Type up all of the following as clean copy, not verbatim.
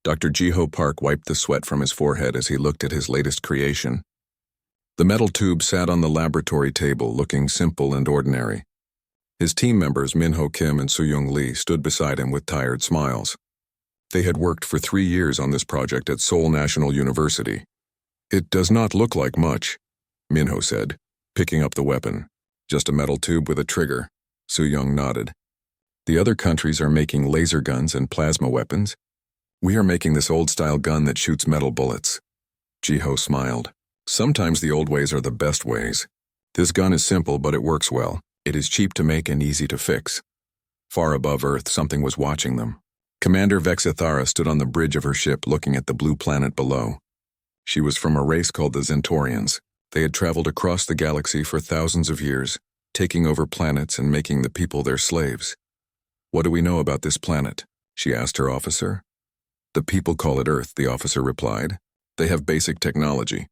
Dr. Jiho Park wiped the sweat from his forehead as he looked at his latest creation. The metal tube sat on the laboratory table, looking simple and ordinary. His team members, Minho Kim and Soo-Young Lee, stood beside him with tired smiles. They had worked for 3 years on this project at Seoul National University. "It does not look like much," Minho said, picking up the weapon. "Just a metal tube with a trigger." Soo-Young nodded. "The other countries are making laser guns and plasma weapons. We are making this old-style gun that shoots metal bullets." Jiho smiled. "Sometimes the old ways are the best ways. This gun is simple, but it works well. It is cheap to make and easy to fix." Far above Earth, something was watching them. Commander Vexithara stood on the bridge of her ship looking at the blue planet below. She was from a race called the Zentorians. They had traveled across the galaxy for thousands of years, taking over planets and making the people their slaves. "What do we know about this planet?" she asked her officer. "The people call it Earth," the officer replied. "They have basic technology.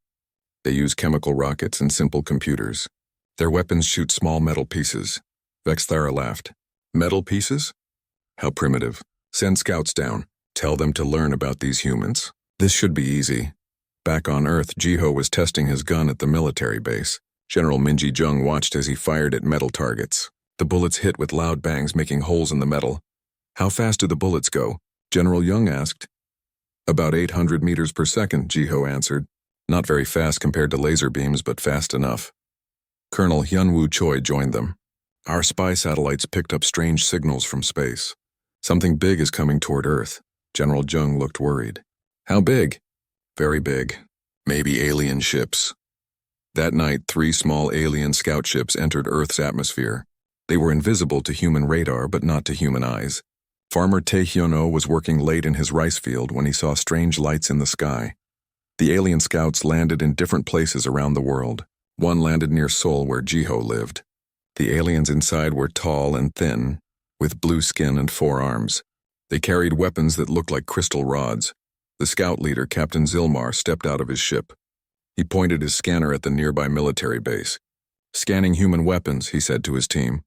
They use chemical rockets and simple computers. Their weapons shoot small metal pieces." Vexthara laughed. "Metal pieces? How primitive. Send scouts down. Tell them to learn about these humans. This should be easy." Back on Earth, Jiho was testing his gun at the military base. General Minji Jung watched as he fired at metal targets. The bullets hit with loud bangs, making holes in the metal. "How fast do the bullets go?" General Jung asked. "About 800 meters per second, Jiho answered. "Not very fast compared to laser beams, but fast enough." Colonel Hyunwoo Choi joined them. "Our spy satellites picked up strange signals from space. Something big is coming toward Earth." General Jung looked worried. "How big?" "Very big. Maybe alien ships." That night, 3 small alien scout ships entered Earth's atmosphere. They were invisible to human radar, but not to human eyes. Farmer Tae-hyun-oh was working late in his rice field when he saw strange lights in the sky. The alien scouts landed in different places around the world. One landed near Seoul, where Jiho lived. The aliens inside were tall and thin, with blue skin and 4 arms. They carried weapons that looked like crystal rods. The scout leader, Captain Zilmar, stepped out of his ship. He pointed his scanner at the nearby military base. "Scanning human weapons," he said to his team.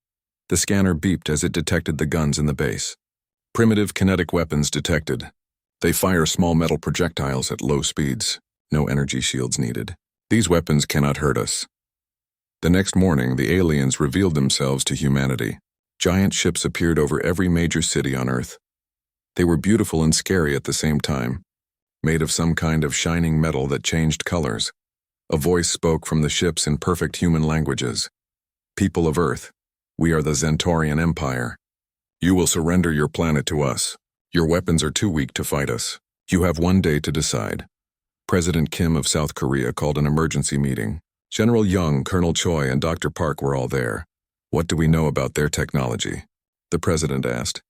The scanner beeped as it detected the guns in the base. "Primitive kinetic weapons detected. They fire small metal projectiles at low speeds. No energy shields needed. These weapons cannot hurt us." The next morning, the aliens revealed themselves to humanity. Giant ships appeared over every major city on Earth. They were beautiful and scary at the same time, made of some kind of shining metal that changed colors. A voice spoke from the ships in perfect human languages. "People of Earth, we are the Zentorian Empire. You will surrender your planet to us. Your weapons are too weak to fight us. You have 1 day to decide." President Kim of South Korea called an emergency meeting. General Young, Colonel Choi, and Dr. Park were all there. "What do we know about their technology?" the president asked.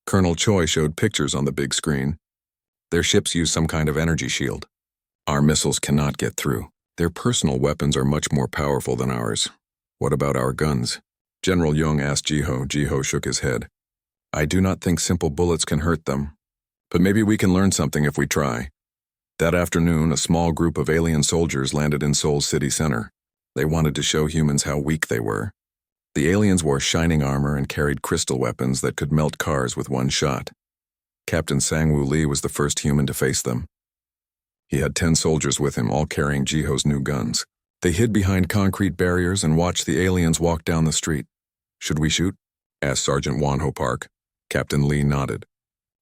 Colonel Choi showed pictures on the big screen. "Their ships use some kind of energy shield. Our missiles cannot get through. Their personal weapons are much more powerful than ours." "What about our guns?" General Young asked Jiho. Jiho shook his head. "I do not think simple bullets can hurt them. But maybe we can learn something if we try." That afternoon, a small group of alien soldiers landed in Seoul's city center. They wanted to show humans how weak they were. The aliens wore shining armor and carried crystal weapons that could melt cars with 1 shot. Captain Sang-woo Lee was the first human to face them. He had 10 soldiers with him, all carrying Jiho's new guns. They hid behind concrete barriers and watched the aliens walk down the street. "Should we shoot?" asked Sergeant Wonho Park. Captain Lee nodded.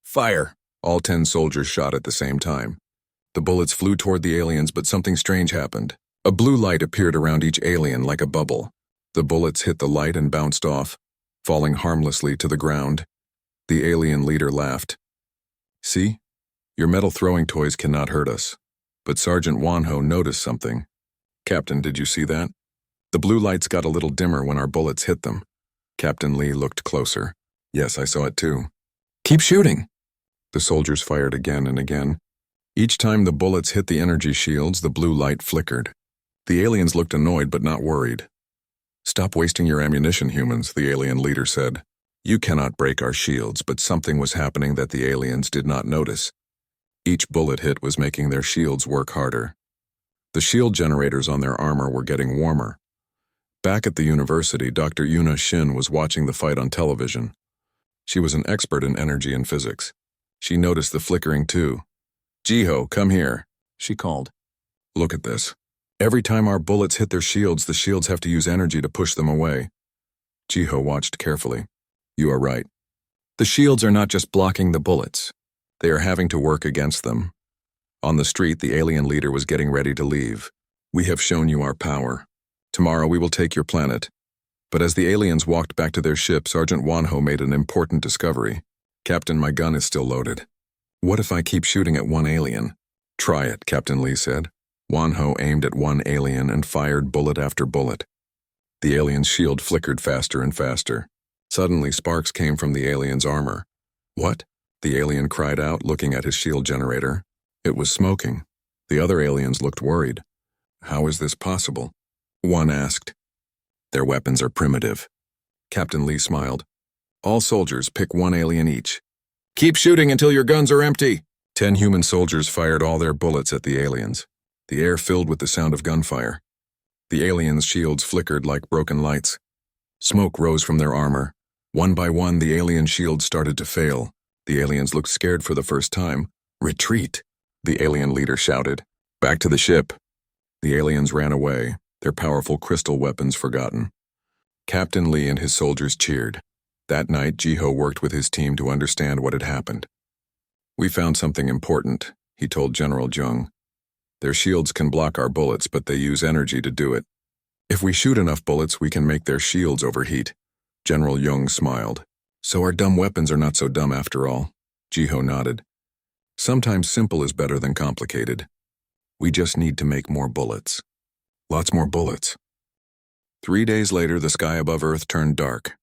"Fire!" All 10 soldiers shot at the same time. The bullets flew toward the aliens, but something strange happened. A blue light appeared around each alien like a bubble. The bullets hit the light and bounced off, falling harmlessly to the ground. The alien leader laughed. "See? Your metal throwing toys cannot hurt us." But Sergeant Wonho noticed something. "Captain, did you see that? The blue lights got a little dimmer when our bullets hit them." Captain Lee looked closer. "Yes, I saw it too." "Keep shooting." The soldiers fired again and again. Each time the bullets hit the energy shields, the blue light flickered. The aliens looked annoyed but not worried. "Stop wasting your ammunition, humans," the alien leader said. "You cannot break our shields," but something was happening that the aliens did not notice. Each bullet hit was making their shields work harder. The shield generators on their armor were getting warmer. Back at the university, Dr. Yuna Shin was watching the fight on television. She was an expert in energy and physics. She noticed the flickering too. Jiho, come here, she called. Look at this. Every time our bullets hit their shields, the shields have to use energy to push them away. Jiho watched carefully. You are right. The shields are not just blocking the bullets. They are having to work against them. On the street, the alien leader was getting ready to leave. We have shown you our power. Tomorrow we will take your planet. But as the aliens walked back to their ship, Sergeant Wanho made an important discovery. Captain, my gun is still loaded. What if I keep shooting at one alien? Try it, Captain Lee said. Wanho aimed at one alien and fired bullet after bullet. The alien's shield flickered faster and faster. Suddenly, sparks came from the alien's armor. What? The alien cried out, looking at his shield generator. It was smoking. The other aliens looked worried. How is this possible? One asked. Their weapons are primitive. Captain Lee smiled. All soldiers pick one alien each. Keep shooting until your guns are empty. 10 human soldiers fired all their bullets at the aliens. The air filled with the sound of gunfire. The aliens' shields flickered like broken lights. Smoke rose from their armor. One by one, the alien shields started to fail. The aliens looked scared for the first time. Retreat, the alien leader shouted. Back to the ship. The aliens ran away, their powerful crystal weapons forgotten. Captain Lee and his soldiers cheered. That night, Jiho worked with his team to understand what had happened. We found something important, he told General Jung. Their shields can block our bullets, but they use energy to do it. If we shoot enough bullets, we can make their shields overheat. General Jung smiled. So our dumb weapons are not so dumb after all. Jiho nodded. Sometimes simple is better than complicated. We just need to make more bullets. Lots more bullets. 3 days later, the sky above Earth turned dark.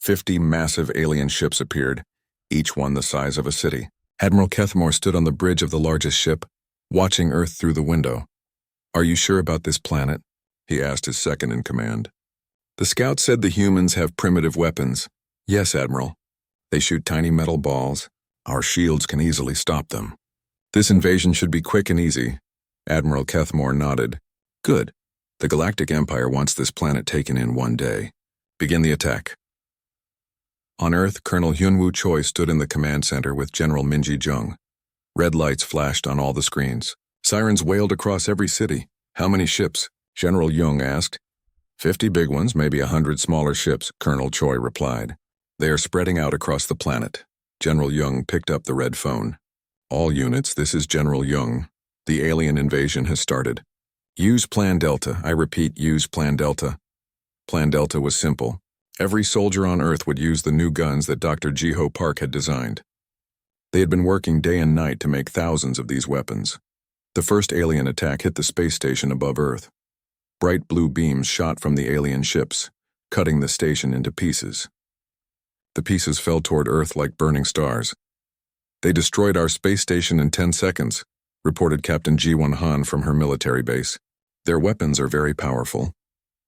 50 massive alien ships appeared, each one the size of a city. Admiral Kethmore stood on the bridge of the largest ship, watching Earth through the window. Are you sure about this planet? He asked his second-in-command. The scout said the humans have primitive weapons. Yes, Admiral. They shoot tiny metal balls. Our shields can easily stop them. This invasion should be quick and easy. Admiral Kethmore nodded. Good. The Galactic Empire wants this planet taken in one day. Begin the attack. On Earth, Colonel Hyunwoo Choi stood in the command center with General Minji Jung. Red lights flashed on all the screens. Sirens wailed across every city. How many ships? General Jung asked. 50 big ones, maybe 100 smaller ships, Colonel Choi replied. They are spreading out across the planet. General Jung picked up the red phone. All units, this is General Jung. The alien invasion has started. Use Plan Delta. I repeat, use Plan Delta. Plan Delta was simple. Every soldier on Earth would use the new guns that Dr. Jiho Park had designed. They had been working day and night to make thousands of these weapons. The first alien attack hit the space station above Earth. Bright blue beams shot from the alien ships, cutting the station into pieces. The pieces fell toward Earth like burning stars. They destroyed our space station in 10 seconds, reported Captain Ji-won Han from her military base. Their weapons are very powerful.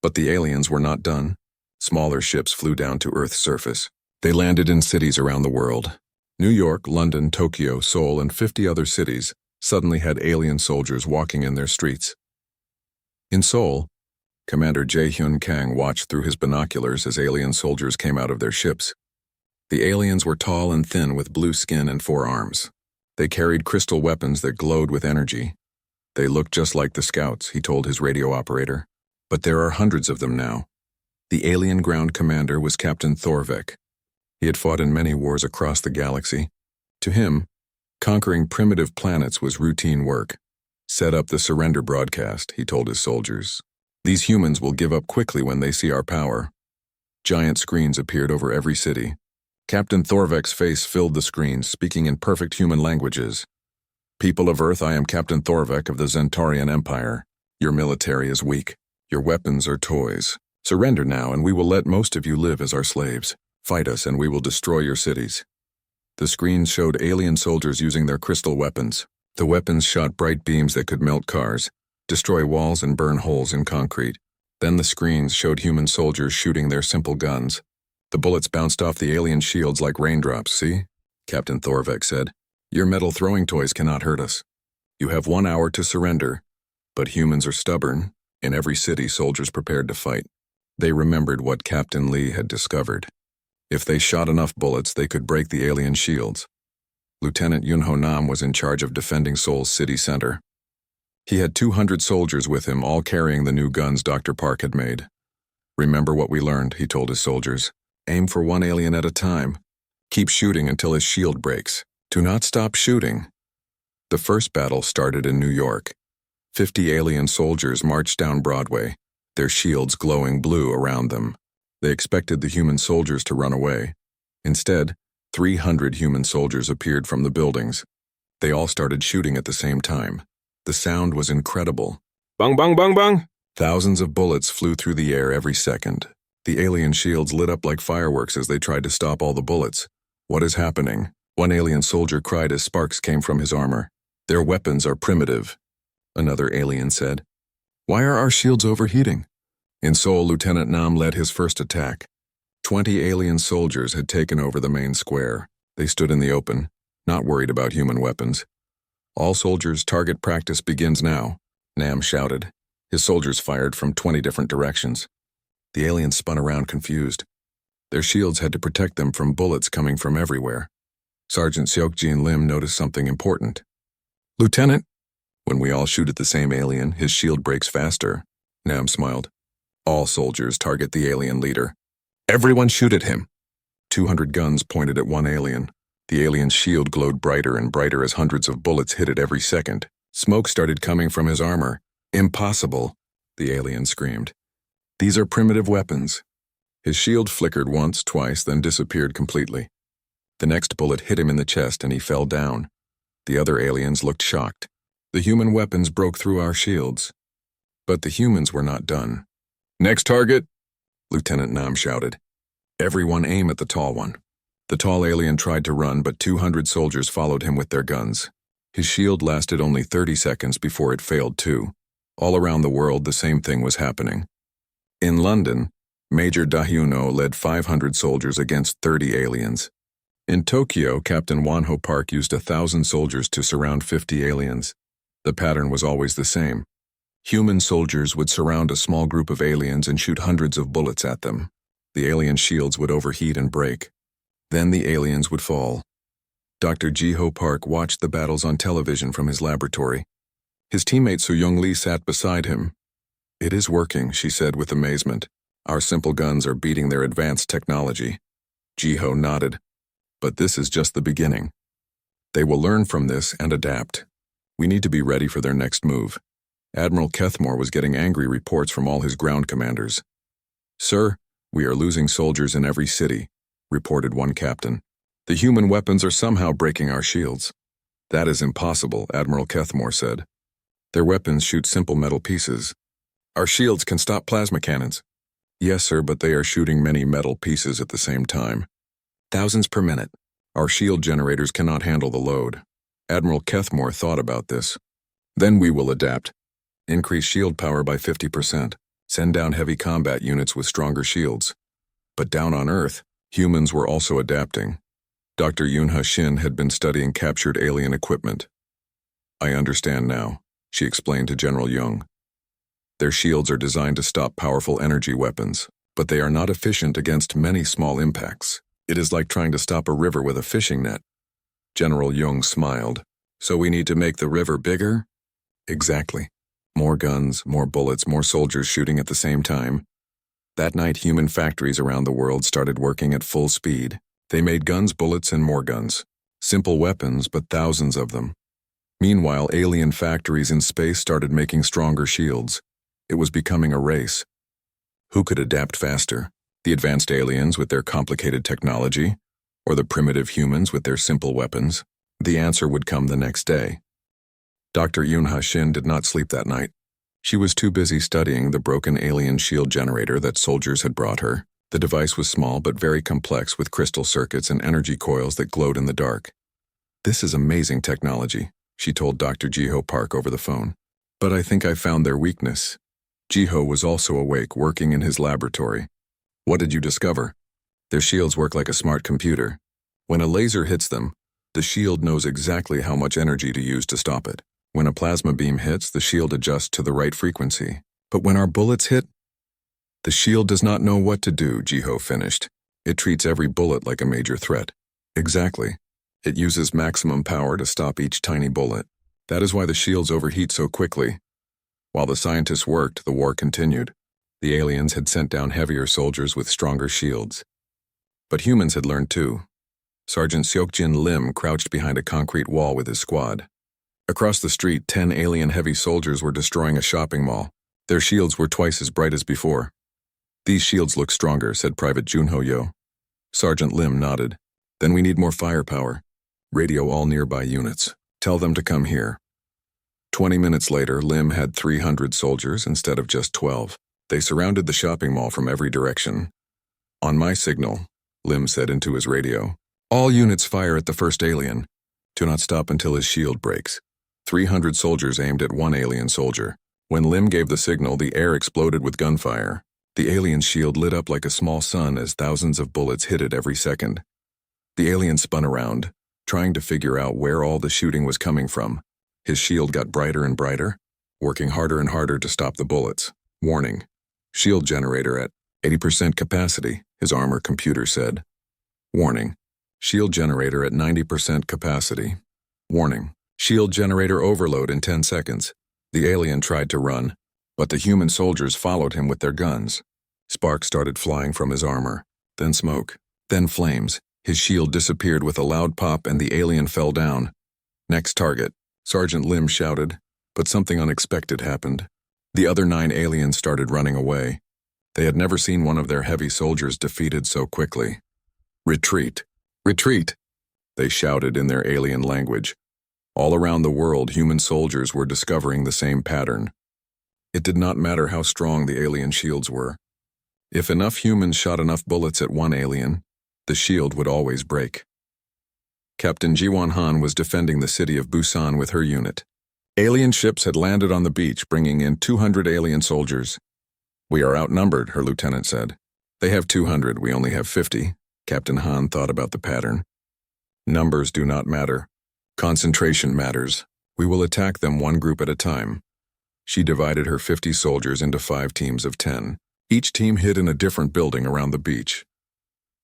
But the aliens were not done. Smaller ships flew down to Earth's surface. They landed in cities around the world. New York, London, Tokyo, Seoul, and 50 other cities suddenly had alien soldiers walking in their streets. In Seoul, Commander Jae-hyun Kang watched through his binoculars as alien soldiers came out of their ships. The aliens were tall and thin with blue skin and 4 arms. They carried crystal weapons that glowed with energy. They looked just like the scouts, he told his radio operator. But there are hundreds of them now. The alien ground commander was Captain Thorvek. He had fought in many wars across the galaxy. To him, conquering primitive planets was routine work. Set up the surrender broadcast, he told his soldiers. These humans will give up quickly when they see our power. Giant screens appeared over every city. Captain Thorvek's face filled the screens, speaking in perfect human languages. People of Earth, I am Captain Thorvek of the Zentarian Empire. Your military is weak. Your weapons are toys. Surrender now, and we will let most of you live as our slaves. Fight us, and we will destroy your cities. The screens showed alien soldiers using their crystal weapons. The weapons shot bright beams that could melt cars, destroy walls, and burn holes in concrete. Then the screens showed human soldiers shooting their simple guns. The bullets bounced off the alien shields like raindrops, see? Captain Thorvek said. Your metal throwing toys cannot hurt us. You have 1 hour to surrender. But humans are stubborn. In every city, soldiers prepared to fight. They remembered what Captain Lee had discovered. If they shot enough bullets, they could break the alien shields. Lieutenant Yunho Nam was in charge of defending Seoul's city center. He had 200 soldiers with him, all carrying the new guns Dr. Park had made. "Remember what we learned," he told his soldiers. "Aim for one alien at a time. Keep shooting until his shield breaks. Do not stop shooting." The first battle started in New York. 50 alien soldiers marched down Broadway, their shields glowing blue around them. They expected the human soldiers to run away. Instead, 300 human soldiers appeared from the buildings. They all started shooting at the same time. The sound was incredible. Bang, bang, bang, bang! Thousands of bullets flew through the air every second. The alien shields lit up like fireworks as they tried to stop all the bullets. "What is happening?" one alien soldier cried as sparks came from his armor. "Their weapons are primitive," another alien said. "Why are our shields overheating?" In Seoul, Lieutenant Nam led his first attack. 20 alien soldiers had taken over the main square. They stood in the open, not worried about human weapons. "All soldiers, target practice begins now," Nam shouted. His soldiers fired from 20 different directions. The aliens spun around confused. Their shields had to protect them from bullets coming from everywhere. Sergeant Seokjin Lim noticed something important. "Lieutenant, when we all shoot at the same alien, his shield breaks faster," Nam smiled. "All soldiers target the alien leader. Everyone shoot at him." 200 guns pointed at one alien. The alien's shield glowed brighter and brighter as hundreds of bullets hit it every second. Smoke started coming from his armor. "Impossible," the alien screamed. "These are primitive weapons." His shield flickered once, twice, then disappeared completely. The next bullet hit him in the chest and he fell down. The other aliens looked shocked. "The human weapons broke through our shields." But the humans were not done. "Next target," Lieutenant Nam shouted. "Everyone aim at the tall one." The tall alien tried to run, but 200 soldiers followed him with their guns. His shield lasted only 30 seconds before it failed too. All around the world, the same thing was happening. In London, Major Dahyuno led 500 soldiers against 30 aliens. In Tokyo, Captain Wanho Park used 1,000 soldiers to surround 50 aliens. The pattern was always the same. Human soldiers would surround a small group of aliens and shoot hundreds of bullets at them. The alien shields would overheat and break. Then the aliens would fall. Dr. Jiho Park watched the battles on television from his laboratory. His teammate Soo-young Lee sat beside him. "It is working," she said with amazement. "Our simple guns are beating their advanced technology." Jiho nodded. "But this is just the beginning. They will learn from this and adapt. We need to be ready for their next move." Admiral Kethmore was getting angry reports from all his ground commanders. "Sir, we are losing soldiers in every city," reported one captain. "The human weapons are somehow breaking our shields." "That is impossible," Admiral Kethmore said. "Their weapons shoot simple metal pieces. Our shields can stop plasma cannons." "Yes, sir, but they are shooting many metal pieces at the same time. Thousands per minute. Our shield generators cannot handle the load." Admiral Kethmore thought about this. "Then we will adapt. Increase shield power by 50%. Send down heavy combat units with stronger shields." But down on Earth, humans were also adapting. Dr. Yoon-ha Shin had been studying captured alien equipment. "I understand now," she explained to General Young. "Their shields are designed to stop powerful energy weapons, but they are not efficient against many small impacts. It is like trying to stop a river with a fishing net." General Young smiled. "So we need to make the river bigger?" "Exactly. More guns, more bullets, more soldiers shooting at the same time." That night, human factories around the world started working at full speed. They made guns, bullets, and more guns. Simple weapons, but thousands of them. Meanwhile, alien factories in space started making stronger shields. It was becoming a race. Who could adapt faster? The advanced aliens with their complicated technology, or the primitive humans with their simple weapons? The answer would come the next day. Dr. Yoon-ha Shin did not sleep that night. She was too busy studying the broken alien shield generator that soldiers had brought her. The device was small but very complex with crystal circuits and energy coils that glowed in the dark. "This is amazing technology," she told Dr. Jiho Park over the phone. "But I think I found their weakness." Jiho was also awake, working in his laboratory. "What did you discover?" "Their shields work like a smart computer. When a laser hits them, the shield knows exactly how much energy to use to stop it. When a plasma beam hits, the shield adjusts to the right frequency. But when our bullets hit, the shield does not know what to do," Jiho finished. "It treats every bullet like a major threat." "Exactly. It uses maximum power to stop each tiny bullet. That is why the shields overheat so quickly. While the scientists worked, the war continued. The aliens had sent down heavier soldiers with stronger shields. But humans had learned too. Sergeant Seokjin Lim crouched behind a concrete wall with his squad. Across the street, 10 alien heavy soldiers were destroying a shopping mall. Their shields were twice as bright as before. "These shields look stronger," said Private Junho Yo. Sergeant Lim nodded. "Then we need more firepower. Radio all nearby units. Tell them to come here." 20 minutes later, Lim had 300 soldiers instead of just 12. They surrounded the shopping mall from every direction. "On my signal," Lim said into his radio, "all units fire at the first alien. Do not stop until his shield breaks." 300 soldiers aimed at one alien soldier. When Lim gave the signal, the air exploded with gunfire. The alien's shield lit up like a small sun as thousands of bullets hit it every second. The alien spun around, trying to figure out where all the shooting was coming from. His shield got brighter and brighter, working harder and harder to stop the bullets. "Warning. Shield generator at 80% capacity," his armor computer said. "Warning. Shield generator at 90% capacity. Warning. Shield generator overload in 10 seconds. The alien tried to run, but the human soldiers followed him with their guns. Sparks started flying from his armor, then smoke, then flames. His shield disappeared with a loud pop and the alien fell down. "Next target," Sergeant Lim shouted, but something unexpected happened. The other 9 aliens started running away. They had never seen one of their heavy soldiers defeated so quickly. "Retreat! Retreat!" they shouted in their alien language. All around the world, human soldiers were discovering the same pattern. It did not matter how strong the alien shields were. If enough humans shot enough bullets at one alien, the shield would always break. Captain Jiwon Han was defending the city of Busan with her unit. Alien ships had landed on the beach, bringing in 200 alien soldiers. "We are outnumbered," her lieutenant said. "They have 200, we only have 50. Captain Han thought about the pattern. "Numbers do not matter. Concentration matters. We will attack them one group at a time." She divided her 50 soldiers into 5 teams of 10. Each team hid in a different building around the beach.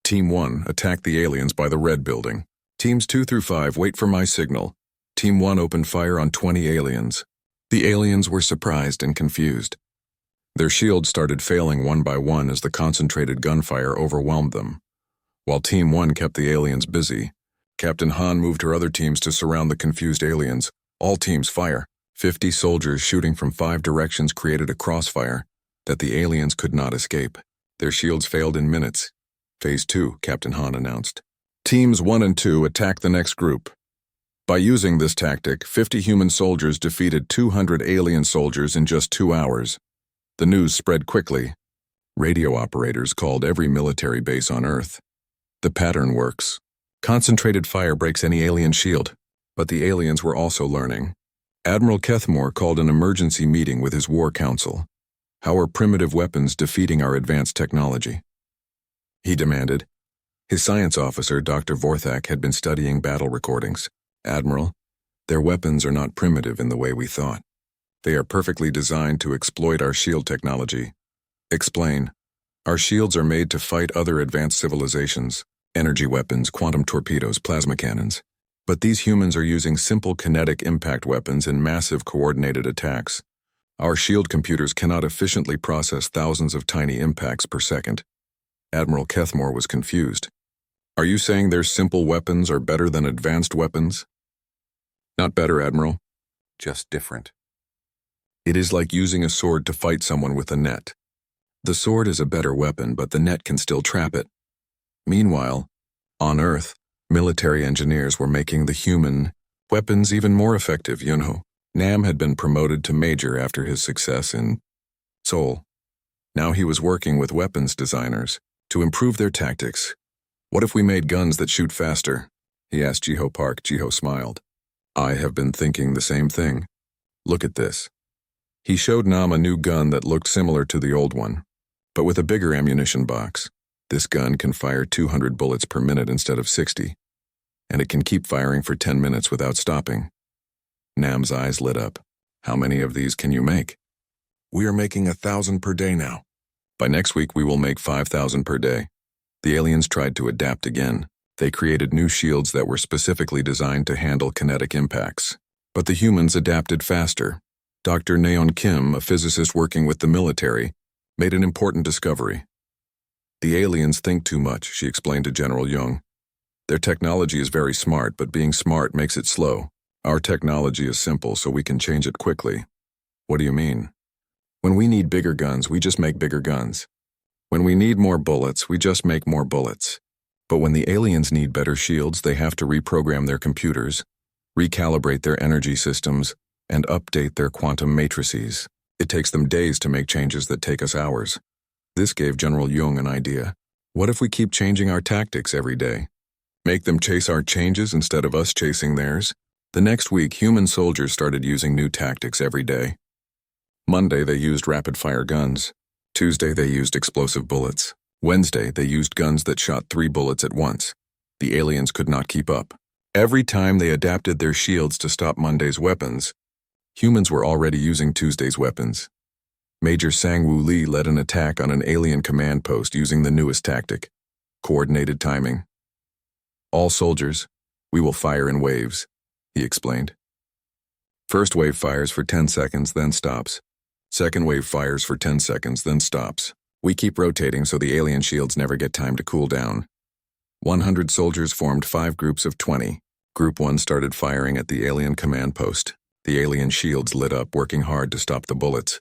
Team 1 attacked the aliens by the red building. Teams 2 through 5 wait for my signal. Team 1 opened fire on 20 aliens. The aliens were surprised and confused. Their shields started failing one by one as the concentrated gunfire overwhelmed them. While Team 1 kept the aliens busy, Captain Han moved her other teams to surround the confused aliens. "All teams fire." 50 soldiers shooting from 5 directions created a crossfire that the aliens could not escape. Their shields failed in minutes. "Phase 2, Captain Han announced. "Teams 1 and 2 attack the next group." By using this tactic, 50 human soldiers defeated 200 alien soldiers in just 2 hours. The news spread quickly. Radio operators called every military base on Earth. The pattern works. Concentrated fire breaks any alien shield. But the aliens were also learning. Admiral Kethmore called an emergency meeting with his war council. "How are primitive weapons defeating our advanced technology?" he demanded. His science officer, Dr. Vorthak, had been studying battle recordings. "Admiral, their weapons are not primitive in the way we thought. They are perfectly designed to exploit our shield technology." "Explain." "Our shields are made to fight other advanced civilizations. Energy weapons, quantum torpedoes, plasma cannons. But these humans are using simple kinetic impact weapons in massive coordinated attacks. Our shield computers cannot efficiently process thousands of tiny impacts per second." Admiral Kethmore was confused. "Are you saying their simple weapons are better than advanced weapons?" "Not better, Admiral. Just different. It is like using a sword to fight someone with a net. The sword is a better weapon, but the net can still trap it. Meanwhile, on Earth, military engineers were making the human weapons even more effective, Nam had been promoted to major after his success in Seoul. Now he was working with weapons designers to improve their tactics. "What if we made guns that shoot faster?" he asked Jiho Park. Jiho smiled. "I have been thinking the same thing. Look at this." He showed Nam a new gun that looked similar to the old one, but with a bigger ammunition box. This gun can fire 200 bullets per minute instead of 60, and it can keep firing for 10 minutes without stopping. Nam's eyes lit up. "How many of these can you make?" "We are making 1,000 per day now. By next week we will make 5,000 per day." The aliens tried to adapt again. They created new shields that were specifically designed to handle kinetic impacts. But the humans adapted faster. Dr. Naeon Kim, a physicist working with the military, made an important discovery. The aliens think too much, she explained to General Jung. Their technology is very smart, but being smart makes it slow. Our technology is simple, so we can change it quickly. What do you mean? When we need bigger guns, we just make bigger guns. When we need more bullets, we just make more bullets. But when the aliens need better shields, they have to reprogram their computers, recalibrate their energy systems, and update their quantum matrices. It takes them days to make changes that take us hours. This gave General Jung an idea. What if we keep changing our tactics every day? Make them chase our changes instead of us chasing theirs? The next week, human soldiers started using new tactics every day. Monday, they used rapid-fire guns. Tuesday, they used explosive bullets. Wednesday, they used guns that shot 3 bullets at once. The aliens could not keep up. Every time they adapted their shields to stop Monday's weapons, humans were already using Tuesday's weapons. Major Sang-Woo Lee led an attack on an alien command post using the newest tactic, coordinated timing. All soldiers, we will fire in waves, he explained. First wave fires for 10 seconds, then stops. Second wave fires for 10 seconds, then stops. We keep rotating so the alien shields never get time to cool down. 100 soldiers formed 5 groups of 20. Group 1 started firing at the alien command post. The alien shields lit up, working hard to stop the bullets.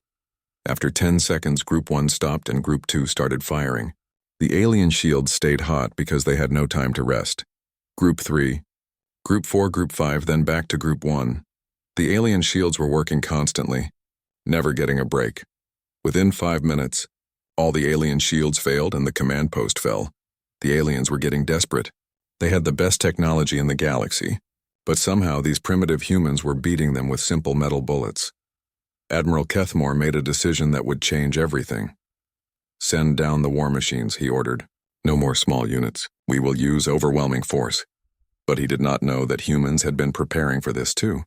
After 10 seconds, Group 1 stopped and Group 2 started firing. The alien shields stayed hot because they had no time to rest. Group 3, Group 4, Group 5, then back to Group 1. The alien shields were working constantly, never getting a break. Within 5 minutes, all the alien shields failed and the command post fell. The aliens were getting desperate. They had the best technology in the galaxy, but somehow these primitive humans were beating them with simple metal bullets. Admiral Kethmore made a decision that would change everything. Send down the war machines, he ordered. No more small units. We will use overwhelming force. But he did not know that humans had been preparing for this too.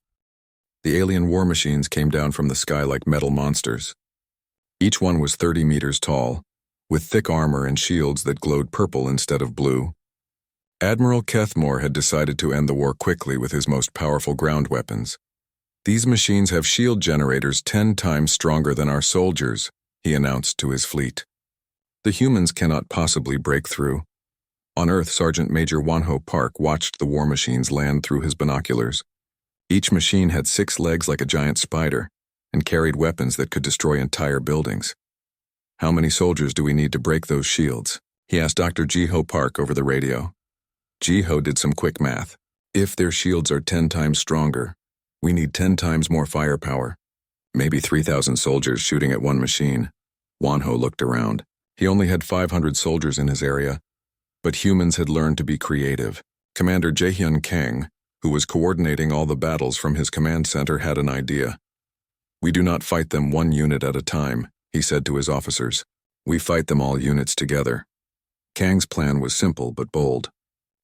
The alien war machines came down from the sky like metal monsters. Each one was 30 meters tall, with thick armor and shields that glowed purple instead of blue. Admiral Kethmore had decided to end the war quickly with his most powerful ground weapons. These machines have shield generators 10 times stronger than our soldiers, he announced to his fleet. The humans cannot possibly break through. On Earth, Sergeant Major Wonho Park watched the war machines land through his binoculars. Each machine had 6 legs like a giant spider and carried weapons that could destroy entire buildings. How many soldiers do we need to break those shields? He asked Dr. Jiho Park over the radio. Jiho did some quick math. If their shields are 10 times stronger, we need 10 times more firepower. Maybe 3,000 soldiers shooting at one machine. Wonho looked around. He only had 500 soldiers in his area, but humans had learned to be creative. Commander Jaehyun Kang, who was coordinating all the battles from his command center, had an idea. We do not fight them one unit at a time, he said to his officers. We fight them all units together. Kang's plan was simple but bold.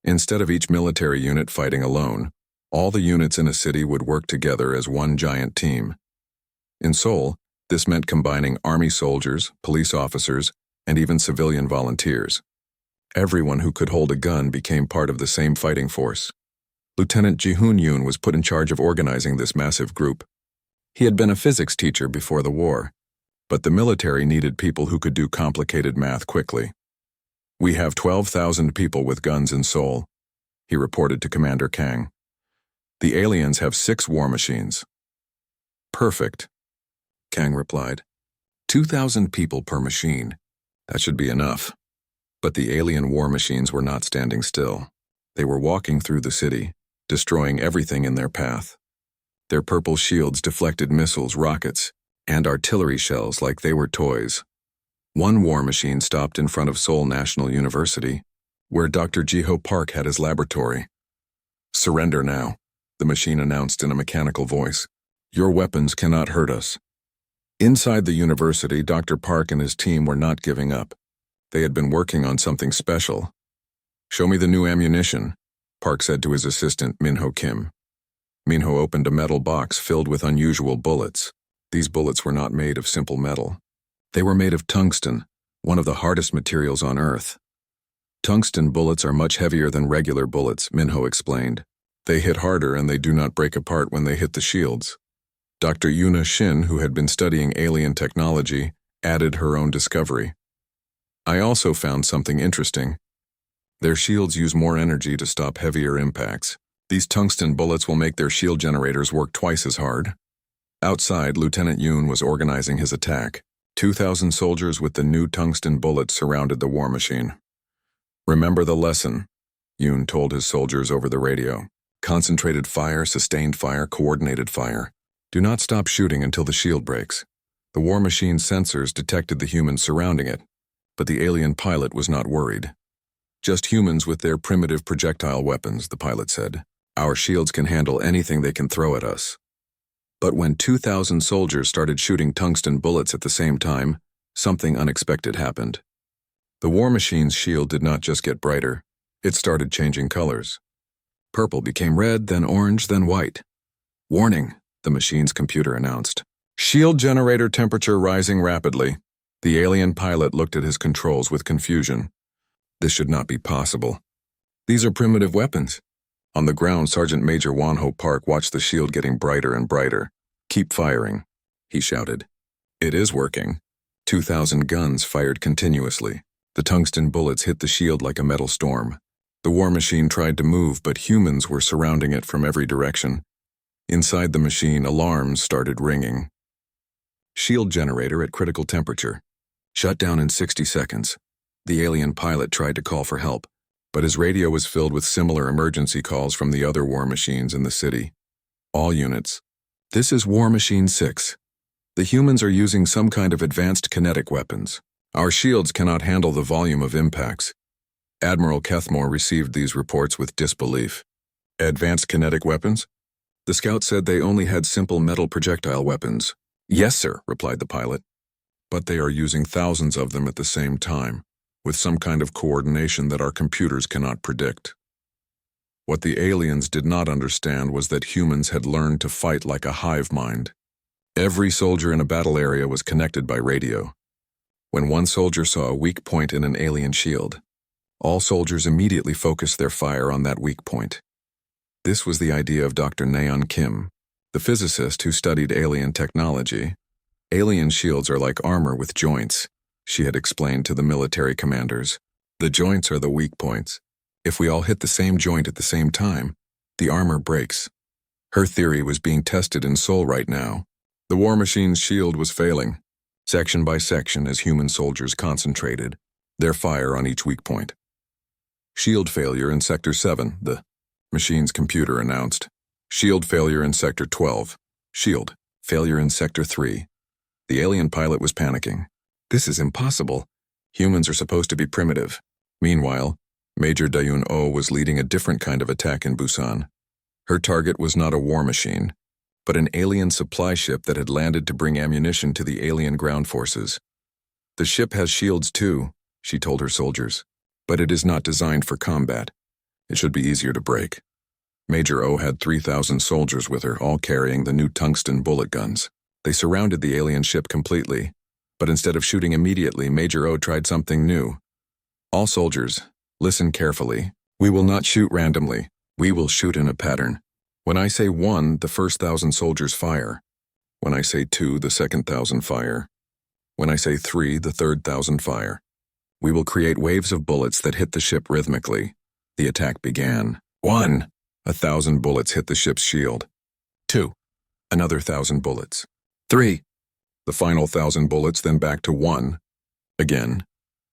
Instead of each military unit fighting alone, all the units in a city would work together as one giant team. In Seoul, this meant combining army soldiers, police officers, and even civilian volunteers. Everyone who could hold a gun became part of the same fighting force. Lieutenant Ji-hoon Yoon was put in charge of organizing this massive group. He had been a physics teacher before the war, but the military needed people who could do complicated math quickly. We have 12,000 people with guns in Seoul, he reported to Commander Kang. The aliens have 6 war machines. Perfect, Kang replied. 2,000 people per machine. That should be enough. But the alien war machines were not standing still. They were walking through the city, destroying everything in their path. Their purple shields deflected missiles, rockets, and artillery shells like they were toys. One war machine stopped in front of Seoul National University, where Dr. Jiho Park had his laboratory. Surrender now, the machine announced in a mechanical voice. Your weapons cannot hurt us. Inside the university, Dr. Park and his team were not giving up. They had been working on something special. Show me the new ammunition, Park said to his assistant, Minho Kim. Minho opened a metal box filled with unusual bullets. These bullets were not made of simple metal. They were made of tungsten, one of the hardest materials on Earth. Tungsten bullets are much heavier than regular bullets, Minho explained. They hit harder and they do not break apart when they hit the shields. Dr. Yuna Shin, who had been studying alien technology, added her own discovery. I also found something interesting. Their shields use more energy to stop heavier impacts. These tungsten bullets will make their shield generators work twice as hard. Outside, Lieutenant Yoon was organizing his attack. 2,000 soldiers with the new tungsten bullets surrounded the war machine. Remember the lesson, Yoon told his soldiers over the radio. Concentrated fire, sustained fire, coordinated fire. Do not stop shooting until the shield breaks. The war machine's sensors detected the humans surrounding it, but the alien pilot was not worried. Just humans with their primitive projectile weapons, the pilot said. Our shields can handle anything they can throw at us. But when 2,000 soldiers started shooting tungsten bullets at the same time, something unexpected happened. The war machine's shield did not just get brighter, it started changing colors. Purple became red, then orange, then white. Warning, the machine's computer announced. Shield generator temperature rising rapidly. The alien pilot looked at his controls with confusion. This should not be possible. These are primitive weapons. On the ground, Sergeant Major Wonho Park watched the shield getting brighter and brighter. Keep firing, he shouted. It is working. 2,000 guns fired continuously. The tungsten bullets hit the shield like a metal storm. The war machine tried to move, but humans were surrounding it from every direction. Inside the machine, alarms started ringing. Shield generator at critical temperature. Shut down in 60 seconds. The alien pilot tried to call for help, but his radio was filled with similar emergency calls from the other war machines in the city. All units. This is War Machine 6. The humans are using some kind of advanced kinetic weapons. Our shields cannot handle the volume of impacts. Admiral Kethmore received these reports with disbelief. Advanced kinetic weapons? The scout said they only had simple metal projectile weapons. Yes, sir, replied the pilot. But they are using thousands of them at the same time, with some kind of coordination that our computers cannot predict. What the aliens did not understand was that humans had learned to fight like a hive mind. Every soldier in a battle area was connected by radio. When one soldier saw a weak point in an alien shield, all soldiers immediately focused their fire on that weak point. This was the idea of Dr. Naeon Kim, the physicist who studied alien technology. Alien shields are like armor with joints, she had explained to the military commanders. The joints are the weak points. If we all hit the same joint at the same time, the armor breaks. Her theory was being tested in Seoul right now. The war machine's shield was failing, section by section as human soldiers concentrated, their fire on each weak point. Shield failure in Sector 7, the machine's computer announced. Shield failure in Sector 12. Shield failure in Sector 3. The alien pilot was panicking. This is impossible. Humans are supposed to be primitive. Meanwhile, Major Dayun-Oh was leading a different kind of attack in Busan. Her target was not a war machine, but an alien supply ship that had landed to bring ammunition to the alien ground forces. The ship has shields too, she told her soldiers, but it is not designed for combat. It should be easier to break. Major O had 3,000 soldiers with her, all carrying the new tungsten bullet guns. They surrounded the alien ship completely, but instead of shooting immediately, Major O tried something new. All soldiers, listen carefully. We will not shoot randomly. We will shoot in a pattern. When I say 1, the first 1,000 soldiers fire. When I say 2, the second 1,000 fire. When I say 3, the third 1,000 fire. We will create waves of bullets that hit the ship rhythmically. The attack began. 1. 1,000 bullets hit the ship's shield. 2. Another 1,000 bullets. 3. The final 1,000 bullets, then back to 1. Again.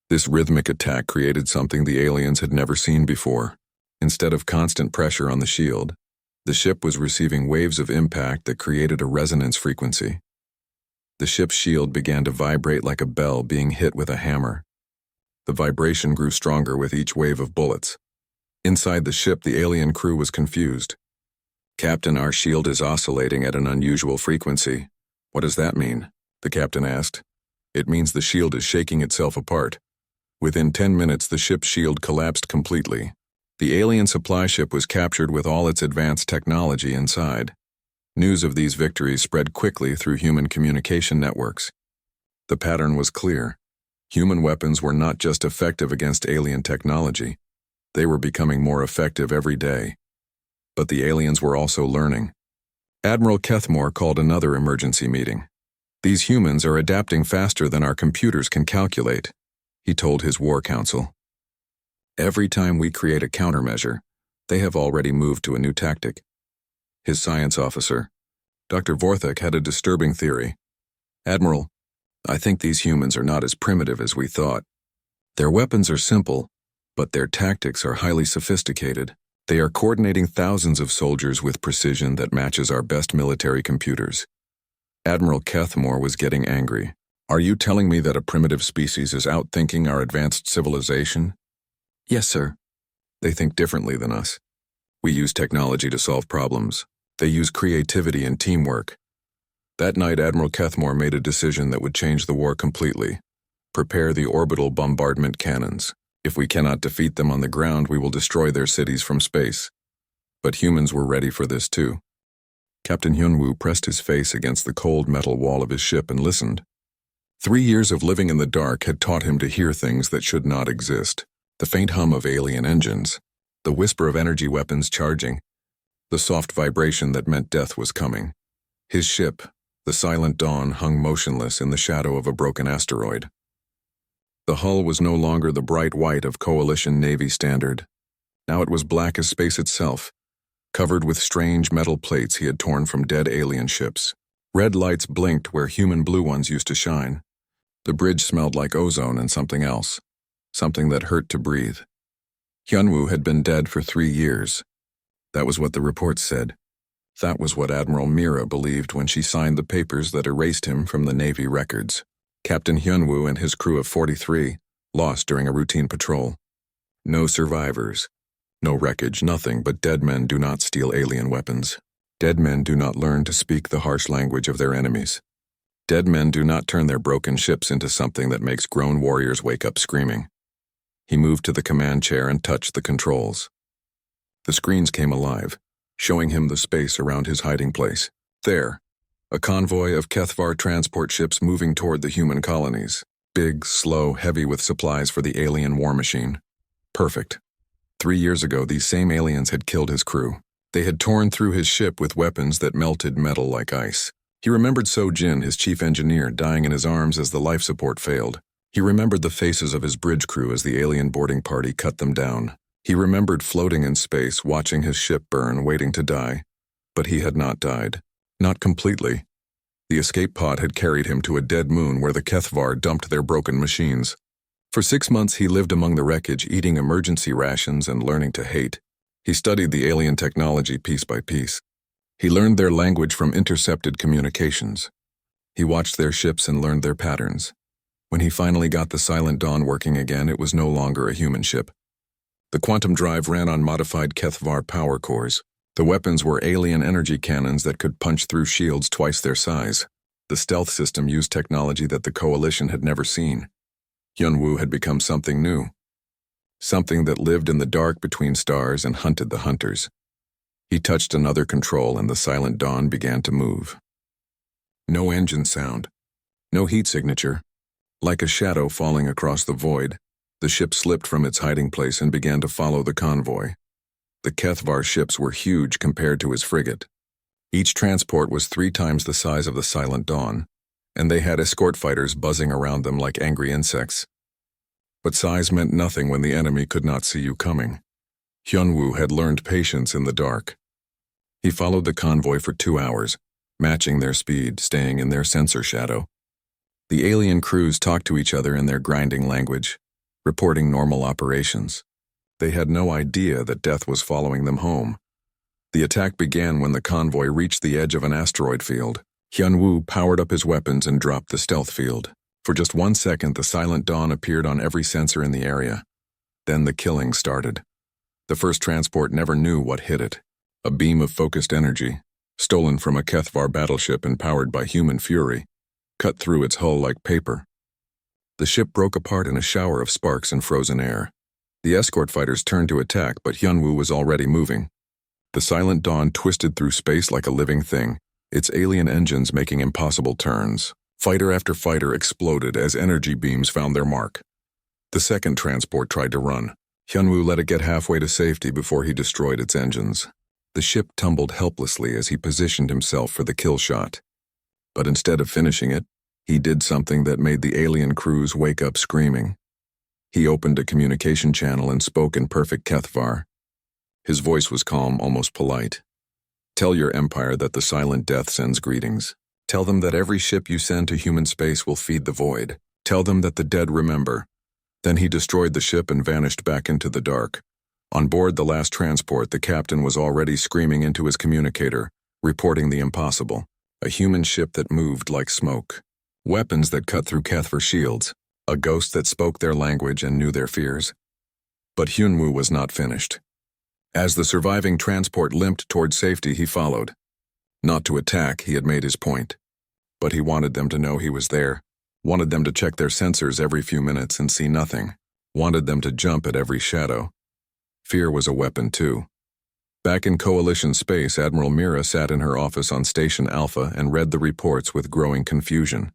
This rhythmic attack created something the aliens had never seen before. Instead of constant pressure on the shield, the ship was receiving waves of impact that created a resonance frequency. The ship's shield began to vibrate like a bell being hit with a hammer. The vibration grew stronger with each wave of bullets. Inside the ship, the alien crew was confused. Captain, our shield is oscillating at an unusual frequency. What does that mean? The captain asked. It means the shield is shaking itself apart. Within 10 minutes, the ship's shield collapsed completely. The alien supply ship was captured with all its advanced technology inside. News of these victories spread quickly through human communication networks. The pattern was clear. Human weapons were not just effective against alien technology, they were becoming more effective every day. But the aliens were also learning. Admiral Kethmore called another emergency meeting. "These humans are adapting faster than our computers can calculate," he told his war council. "Every time we create a countermeasure, they have already moved to a new tactic." His science officer, Dr. Vorthek, had a disturbing theory. "Admiral, I think these humans are not as primitive as we thought. Their weapons are simple, but their tactics are highly sophisticated. They are coordinating thousands of soldiers with precision that matches our best military computers." Admiral Kethmore was getting angry. "Are you telling me that a primitive species is outthinking our advanced civilization?" "Yes, sir. They think differently than us. We use technology to solve problems. They use creativity and teamwork." That night, Admiral Kethmore made a decision that would change the war completely. "Prepare the orbital bombardment cannons. If we cannot defeat them on the ground, we will destroy their cities from space." But humans were ready for this too. Captain Hyunwoo pressed his face against the cold metal wall of his ship and listened. 3 years of living in the dark had taught him to hear things that should not exist. The faint hum of alien engines, the whisper of energy weapons charging, the soft vibration that meant death was coming. His ship, the Silent Dawn, hung motionless in the shadow of a broken asteroid. The hull was no longer the bright white of Coalition Navy standard. Now it was black as space itself, covered with strange metal plates he had torn from dead alien ships. Red lights blinked where human blue ones used to shine. The bridge smelled like ozone and something else, something that hurt to breathe. Hyunwoo had been dead for 3 years. That was what the reports said. That was what Admiral Mira believed when she signed the papers that erased him from the Navy records. Captain Hyunwoo and his crew of 43 lost during a routine patrol. No survivors, no wreckage, nothing but dead men do not steal alien weapons. Dead men do not learn to speak the harsh language of their enemies. Dead men do not turn their broken ships into something that makes grown warriors wake up screaming. He moved to the command chair and touched the controls. The screens came alive, showing him the space around his hiding place. There, a convoy of Kethvar transport ships moving toward the human colonies. Big, slow, heavy with supplies for the alien war machine. Perfect. 3 years ago, these same aliens had killed his crew. They had torn through his ship with weapons that melted metal like ice. He remembered So-Jin, his chief engineer, dying in his arms as the life support failed. He remembered the faces of his bridge crew as the alien boarding party cut them down. He remembered floating in space, watching his ship burn, waiting to die. But he had not died. Not completely. The escape pod had carried him to a dead moon where the Kethvar dumped their broken machines. For 6 months he lived among the wreckage, eating emergency rations and learning to hate. He studied the alien technology piece by piece. He learned their language from intercepted communications. He watched their ships and learned their patterns. When he finally got the Silent Dawn working again, it was no longer a human ship. The quantum drive ran on modified Kethvar power cores. The weapons were alien energy cannons that could punch through shields twice their size. The stealth system used technology that the Coalition had never seen. Hyunwoo had become something new. Something that lived in the dark between stars and hunted the hunters. He touched another control and the Silent Dawn began to move. No engine sound. No heat signature. Like a shadow falling across the void, the ship slipped from its hiding place and began to follow the convoy. The Kethvar ships were huge compared to his frigate. Each transport was 3 times the size of the Silent Dawn, and they had escort fighters buzzing around them like angry insects. But size meant nothing when the enemy could not see you coming. Hyunwoo had learned patience in the dark. He followed the convoy for 2 hours, matching their speed, staying in their sensor shadow. The alien crews talked to each other in their grinding language, reporting normal operations. They had no idea that death was following them home. The attack began when the convoy reached the edge of an asteroid field. Hyunwoo powered up his weapons and dropped the stealth field. For just 1 second, the Silent Dawn appeared on every sensor in the area. Then the killing started. The first transport never knew what hit it. A beam of focused energy, stolen from a Kethvar battleship and powered by human fury, cut through its hull like paper. The ship broke apart in a shower of sparks and frozen air. The escort fighters turned to attack, but Hyunwoo was already moving. The Silent Dawn twisted through space like a living thing, its alien engines making impossible turns. Fighter after fighter exploded as energy beams found their mark. The second transport tried to run. Hyunwoo let it get halfway to safety before he destroyed its engines. The ship tumbled helplessly as he positioned himself for the kill shot. But instead of finishing it, he did something that made the alien crews wake up screaming. He opened a communication channel and spoke in perfect Kethvar. His voice was calm, almost polite. "Tell your empire that the silent death sends greetings. Tell them that every ship you send to human space will feed the void. Tell them that the dead remember." Then he destroyed the ship and vanished back into the dark. On board the last transport, the captain was already screaming into his communicator, reporting the impossible. A human ship that moved like smoke. Weapons that cut through Kethvar shields. A ghost that spoke their language and knew their fears. But Hyunwoo was not finished. As the surviving transport limped toward safety, he followed. Not to attack, he had made his point. But he wanted them to know he was there. Wanted them to check their sensors every few minutes and see nothing. Wanted them to jump at every shadow. Fear was a weapon too. Back in Coalition space, Admiral Mira sat in her office on Station Alpha and read the reports with growing confusion.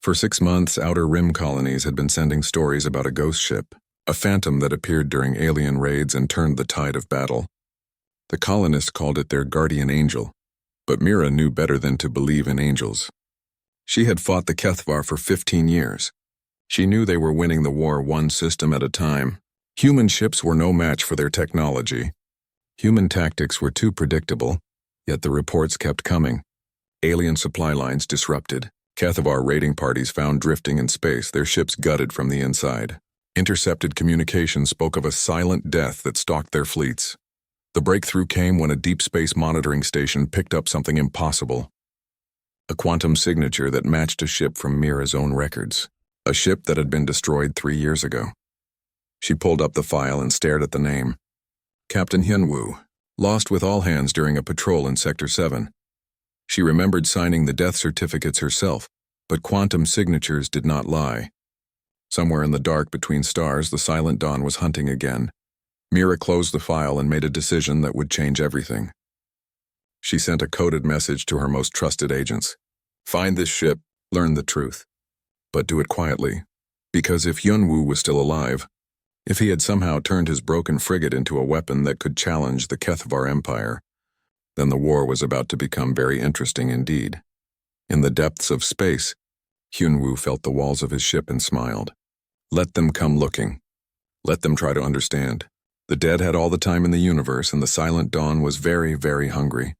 For 6 months, Outer Rim colonies had been sending stories about a ghost ship, a phantom that appeared during alien raids and turned the tide of battle. The colonists called it their guardian angel, but Mira knew better than to believe in angels. She had fought the Kethvar for 15 years. She knew they were winning the war one system at a time. Human ships were no match for their technology. Human tactics were too predictable, yet the reports kept coming. Alien supply lines disrupted. Kethvar raiding parties found drifting in space, their ships gutted from the inside. Intercepted communication spoke of a silent death that stalked their fleets. The breakthrough came when a deep space monitoring station picked up something impossible. A quantum signature that matched a ship from Mira's own records. A ship that had been destroyed 3 years ago. She pulled up the file and stared at the name. Captain Hyunwoo, lost with all hands during a patrol in Sector 7. She remembered signing the death certificates herself, but quantum signatures did not lie. Somewhere in the dark between stars, the silent dawn was hunting again. Mira closed the file and made a decision that would change everything. She sent a coded message to her most trusted agents. Find this ship, learn the truth. But do it quietly. Because if Hyunwoo was still alive, if he had somehow turned his broken frigate into a weapon that could challenge the Kethvar Empire, then the war was about to become very interesting indeed. In the depths of space, Hyunwoo felt the walls of his ship and smiled. Let them come looking. Let them try to understand. The dead had all the time in the universe, and the silent dawn was very, very hungry.